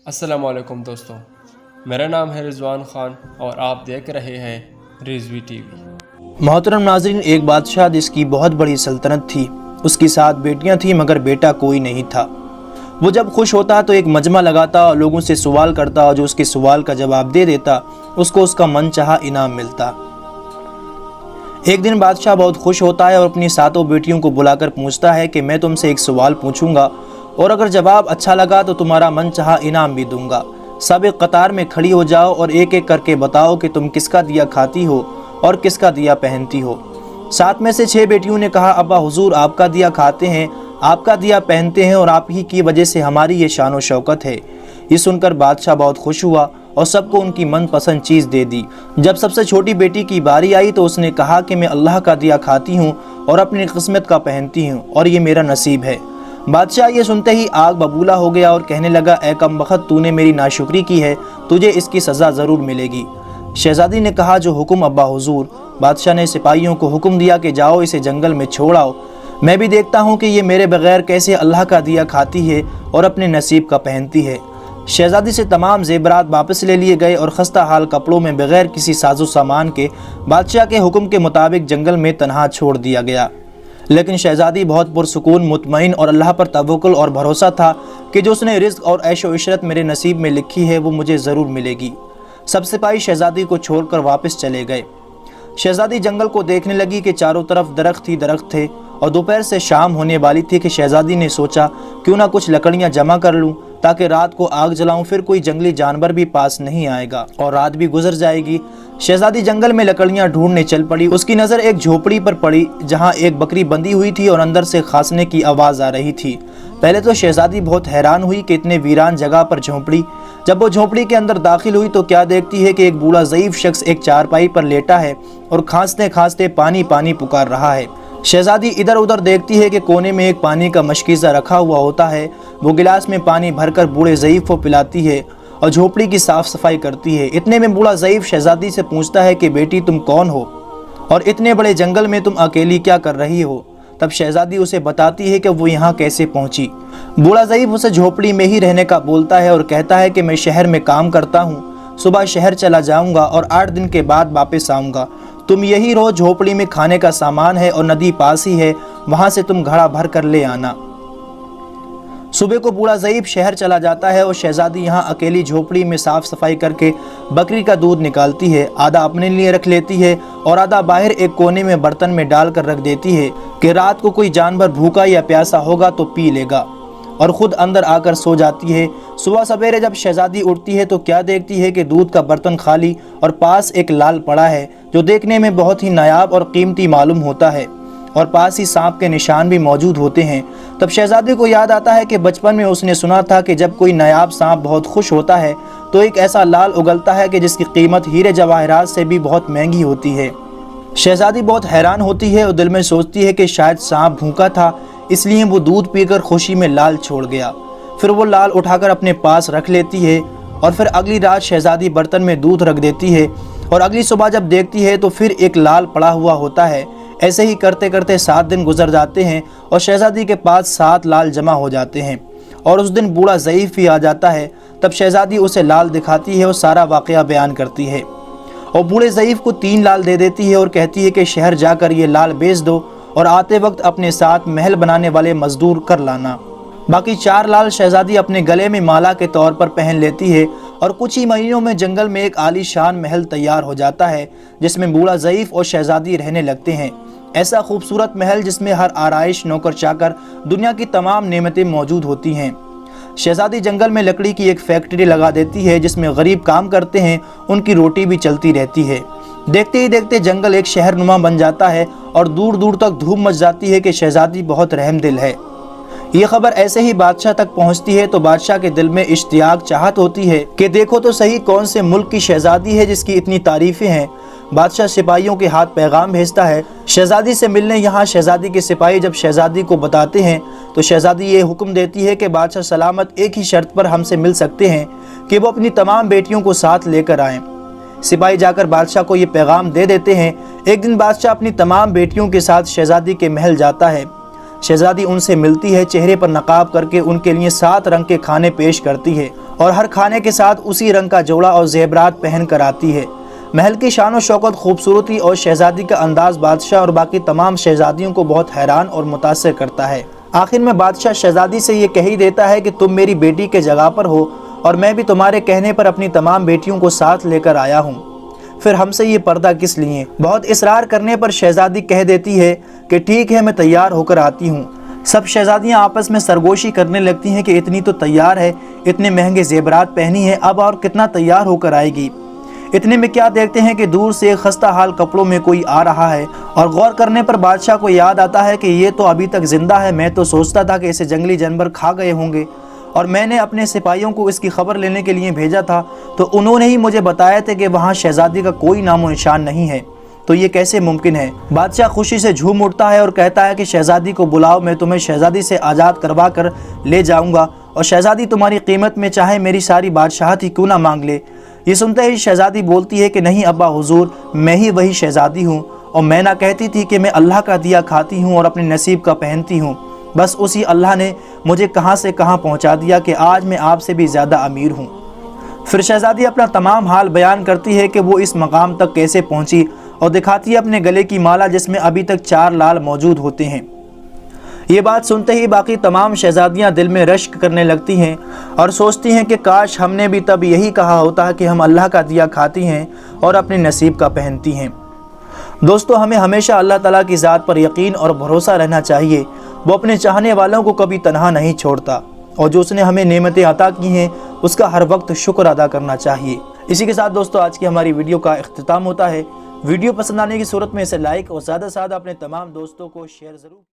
السلام علیکم دوستوں، میرا نام ہے رضوان خان اور آپ دیکھ رہے ہیں رضوی ٹی وی۔ محترم ناظرین، ایک بادشاہ جس کی بہت بڑی سلطنت تھی، اس کی 7 بیٹیاں تھیں مگر بیٹا کوئی نہیں تھا۔ وہ جب خوش ہوتا تو ایک مجمع لگاتا اور لوگوں سے سوال کرتا اور جو اس کے سوال کا جواب دے دیتا اس کو اس کا من چاہا انعام ملتا۔ ایک دن بادشاہ بہت خوش ہوتا ہے اور اپنی 7 بیٹیوں کو بلا کر پوچھتا ہے کہ میں تم سے ایک سوال پوچھوں گا اور اگر جواب اچھا لگا تو تمہارا من چاہا انعام بھی دوں گا۔ سب ایک قطار میں کھڑی ہو جاؤ اور ایک ایک کر کے بتاؤ کہ تم کس کا دیا کھاتی ہو اور کس کا دیا پہنتی ہو۔ 7 میں سے 6 بیٹیوں نے کہا، ابا حضور آپ کا دیا کھاتے ہیں، آپ کا دیا پہنتے ہیں اور آپ ہی کی وجہ سے ہماری یہ شان و شوکت ہے۔ یہ سن کر بادشاہ بہت خوش ہوا اور سب کو ان کی من پسند چیز دے دی۔ جب سب سے چھوٹی بیٹی کی باری آئی تو اس نے کہا کہ میں اللہ کا دیا کھاتی ہوں اور اپنی قسمت کا پہنتی ہوں اور یہ میرا نصیب ہے۔ بادشاہ یہ سنتے ہی آگ ببولا ہو گیا اور کہنے لگا، اے کم بخت، تو نے میری ناشکری کی ہے، تجھے اس کی سزا ضرور ملے گی۔ شہزادی نے کہا، جو حکم ابا حضور۔ بادشاہ نے سپاہیوں کو حکم دیا کہ جاؤ اسے جنگل میں چھوڑ آؤ، میں بھی دیکھتا ہوں کہ یہ میرے بغیر کیسے اللہ کا دیا کھاتی ہے اور اپنے نصیب کا پہنتی ہے۔ شہزادی سے تمام زیورات واپس لے لیے گئے اور خستہ حال کپڑوں میں بغیر کسی ساز و سامان کے بادشاہ کے حکم کے مطابق جنگل میں تنہا چھوڑ دیا گیا۔ لیکن شہزادی بہت پرسکون، مطمئن اور اللہ پر توکل اور بھروسہ تھا کہ جو اس نے رزق اور عیش و عشرت میرے نصیب میں لکھی ہے وہ مجھے ضرور ملے گی۔ سب سپاہی شہزادی کو چھوڑ کر واپس چلے گئے۔ شہزادی جنگل کو دیکھنے لگی کہ چاروں طرف درخت ہی درخت تھے اور دوپہر سے شام ہونے والی تھی کہ شہزادی نے سوچا کیوں نہ کچھ لکڑیاں جمع کر لوں تاکہ رات کو آگ جلاؤں، پھر کوئی جنگلی جانور بھی پاس نہیں آئے گا اور رات بھی گزر جائے گی۔ شہزادی جنگل میں لکڑیاں ڈھونڈنے چل پڑی۔ اس کی نظر ایک جھوپڑی پر پڑی جہاں ایک بکری بندھی ہوئی تھی اور اندر سے کھانسنے کی آواز آ رہی تھی۔ پہلے تو شہزادی بہت حیران ہوئی کہ اتنے ویران جگہ پر جھونپڑی۔ جب وہ جھونپڑی کے اندر داخل ہوئی تو کیا دیکھتی ہے کہ ایک بوڑھا ضعیف شخص ایک چارپائی پر لیٹا ہے اور کھانستے کھانستے پانی پانی پکار رہا ہے۔ شہزادی ادھر ادھر دیکھتی ہے کہ کونے میں ایک پانی کا مشکیزہ رکھا ہوا ہوتا ہے۔ وہ گلاس میں پانی بھر کر بوڑھے ضعیف کو پلاتی ہے اور جھونپڑی کی صاف صفائی کرتی ہے۔ اتنے میں بوڑھا ضعیف شہزادی سے پوچھتا ہے کہ بیٹی تم کون ہو اور اتنے بڑے جنگل میں تم اکیلی کیا کر رہی ہو؟ تب شہزادی اسے بتاتی ہے کہ وہ یہاں کیسے پہنچی۔ بوڑھا ضعیف اسے جھونپڑی میں ہی رہنے کا بولتا ہے اور کہتا ہے کہ میں شہر میں کام کرتا ہوں، صبح شہر چلا جاؤں گا اور 8 دن کے بعد واپس آؤں گا۔ تم یہی رہو، جھونپڑی میں کھانے کا سامان ہے اور ندی پاس ہی ہے، وہاں سے تم گھڑا بھر کر لے آنا۔ صبح کو بوڑھا ضعیف شہر چلا جاتا ہے اور شہزادی یہاں اکیلی جھونپڑی میں صاف صفائی کر کے بکری کا دودھ نکالتی ہے، آدھا اپنے لیے رکھ لیتی ہے اور آدھا باہر ایک کونے میں برتن میں ڈال کر رکھ دیتی ہے کہ رات کو کوئی جانور بھوکا یا پیاسا ہوگا تو پی لے گا، اور خود اندر آ کر سو جاتی ہے۔ صبح سویرے جب شہزادی اٹھتی ہے تو کیا دیکھتی ہے کہ دودھ کا برتن خالی اور پاس ایک لال پڑا ہے جو دیکھنے میں بہت ہی نایاب اور قیمتی معلوم ہوتا ہے، اور پاس ہی سانپ کے نشان بھی موجود ہوتے ہیں۔ تب شہزادی کو یاد آتا ہے کہ بچپن میں اس نے سنا تھا کہ جب کوئی نایاب سانپ بہت خوش ہوتا ہے تو ایک ایسا لال اگلتا ہے کہ جس کی قیمت ہیرے جواہرات سے بھی بہت مہنگی ہوتی ہے۔ شہزادی بہت حیران ہوتی ہے اور دل میں سوچتی ہے کہ شاید سانپ بھوکا تھا، اس لیے وہ دودھ پی کر خوشی میں لال چھوڑ گیا۔ پھر وہ لال اٹھا کر اپنے پاس رکھ لیتی ہے اور پھر اگلی رات شہزادی برتن میں دودھ رکھ دیتی ہے اور اگلی صبح جب دیکھتی ہے تو پھر ایک لال پڑا ہوا ہوتا ہے۔ ایسے ہی کرتے کرتے 7 دن گزر جاتے ہیں اور شہزادی کے پاس 7 لال جمع ہو جاتے ہیں اور اس دن بوڑھا ضعیف بھی آ جاتا ہے۔ تب شہزادی اسے لال دکھاتی ہے اور سارا واقعہ بیان کرتی ہے اور بوڑھے ضعیف کو 3 لال دے دیتی ہے اور کہتی ہے کہ شہر جا کر یہ لال بیچ دو اور آتے وقت اپنے ساتھ محل بنانے والے مزدور کر لانا۔ باقی 4 لال شہزادی اپنے گلے میں مالا کے طور پر پہن لیتی ہے اور کچھ ہی مہینوں میں جنگل میں ایک عالی شان محل تیار ہو جاتا ہے جس میں بوڑھا ضعیف اور شہزادی رہنے لگتے ہیں۔ ایسا خوبصورت محل جس میں ہر آرائش، نوکر چاکر، دنیا کی تمام نعمتیں موجود ہوتی ہیں۔ شہزادی جنگل میں لکڑی کی ایک فیکٹری لگا دیتی ہے جس میں غریب کام کرتے ہیں، ان کی روٹی بھی چلتی رہتی ہے۔ دیکھتے ہی دیکھتے جنگل ایک شہر نما بن جاتا ہے اور دور دور تک دھوم مچ جاتی ہے کہ شہزادی بہت رحم دل ہے۔ یہ خبر ایسے ہی بادشاہ تک پہنچتی ہے تو بادشاہ کے دل میں اشتیاق چاہت ہوتی ہے کہ دیکھو تو صحیح کون سے ملک کی شہزادی ہے جس کی اتنی تعریفیں ہیں۔ بادشاہ سپاہیوں کے ہاتھ پیغام بھیجتا ہے شہزادی سے ملنے۔ یہاں شہزادی کے سپاہی جب شہزادی کو بتاتے ہیں تو شہزادی یہ حکم دیتی ہے کہ بادشاہ سلامت ایک ہی شرط پر ہم سے مل سکتے ہیں کہ وہ اپنی تمام بیٹیوں کو ساتھ لے کر آئیں۔ سپاہی جا کر بادشاہ کو یہ پیغام دے دیتے ہیں۔ ایک دن بادشاہ اپنی تمام بیٹیوں کے ساتھ شہزادی کے محل جاتا ہے۔ شہزادی ان سے ملتی ہے، چہرے پر نقاب کر کے ان کے لیے 7 رنگ کے کھانے پیش کرتی ہے اور ہر کھانے کے ساتھ اسی رنگ کا جوڑا اور زیورات پہن کر آتی ہے۔ محل کی شان و شوکت، خوبصورتی اور شہزادی کا انداز بادشاہ اور باقی تمام شہزادیوں کو بہت حیران اور متاثر کرتا ہے۔ آخر میں بادشاہ شہزادی سے یہ کہہ ہی دیتا ہے کہ تم میری بیٹی کے جگہ پر ہو اور میں بھی تمہارے کہنے پر اپنی تمام بیٹیوں کو ساتھ لے کر آیا ہوں، پھر ہم سے یہ پردہ کس لیے؟ بہت اصرار کرنے پر شہزادی کہہ دیتی ہے کہ ٹھیک ہے، میں تیار ہو کر آتی ہوں۔ سب شہزادیاں آپس میں سرگوشی کرنے لگتی ہیں کہ اتنی تو تیار ہے، اتنے مہنگے زیورات پہنی ہے، اب اور کتنا تیار ہو کر آئے گی۔ اتنے میں کیا دیکھتے ہیں کہ دور سے خستہ حال کپڑوں میں کوئی آ رہا ہے، اور غور کرنے پر بادشاہ کو یاد آتا ہے کہ یہ تو ابھی تک زندہ ہے، میں تو سوچتا تھا کہ اسے جنگلی جانور کھا گئے ہوں گے، اور میں نے اپنے سپاہیوں کو اس کی خبر لینے کے لیے بھیجا تھا تو انہوں نے ہی مجھے بتایا تھا کہ وہاں شہزادی کا کوئی نام و نشان نہیں ہے، تو یہ کیسے ممکن ہے؟ بادشاہ خوشی سے جھوم اٹھتا ہے اور کہتا ہے کہ شہزادی کو بلاؤ، میں تمہیں شہزادی سے آزاد کروا کر لے جاؤں گا، اور شہزادی تمہاری قیمت میں چاہے میری ساری بادشاہت ہی کیوں نہ مانگ لے۔ یہ سنتے ہی شہزادی بولتی ہے کہ نہیں ابا حضور، میں ہی وہی شہزادی ہوں، اور میں نہ کہتی تھی کہ میں اللہ کا دیا کھاتی ہوں اور اپنے نصیب کا پہنتی ہوں، بس اسی اللہ نے مجھے کہاں سے کہاں پہنچا دیا کہ آج میں آپ سے بھی زیادہ امیر ہوں۔ پھر شہزادی اپنا تمام حال بیان کرتی ہے کہ وہ اس مقام تک کیسے پہنچی، اور دکھاتی ہے اپنے گلے کی مالا جس میں ابھی تک 4 لال موجود ہوتے ہیں۔ یہ بات سنتے ہی باقی تمام شہزادیاں دل میں رشک کرنے لگتی ہیں اور سوچتی ہیں کہ کاش ہم نے بھی تب یہی کہا ہوتا کہ ہم اللہ کا دیا کھاتی ہیں اور اپنے نصیب کا پہنتی ہیں۔ دوستو، ہمیں ہمیشہ اللہ تعالیٰ کی ذات پر یقین اور بھروسہ رہنا چاہیے۔ وہ اپنے چاہنے والوں کو کبھی تنہا نہیں چھوڑتا، اور جو اس نے ہمیں نعمتیں عطا کی ہیں اس کا ہر وقت شکر ادا کرنا چاہیے۔ اسی کے ساتھ دوستو آج کی ہماری ویڈیو کا اختتام ہوتا ہے۔ ویڈیو پسند آنے کی صورت میں اسے لائک اور زیادہ سے زیادہ اپنے تمام دوستوں کو شیئر ضرور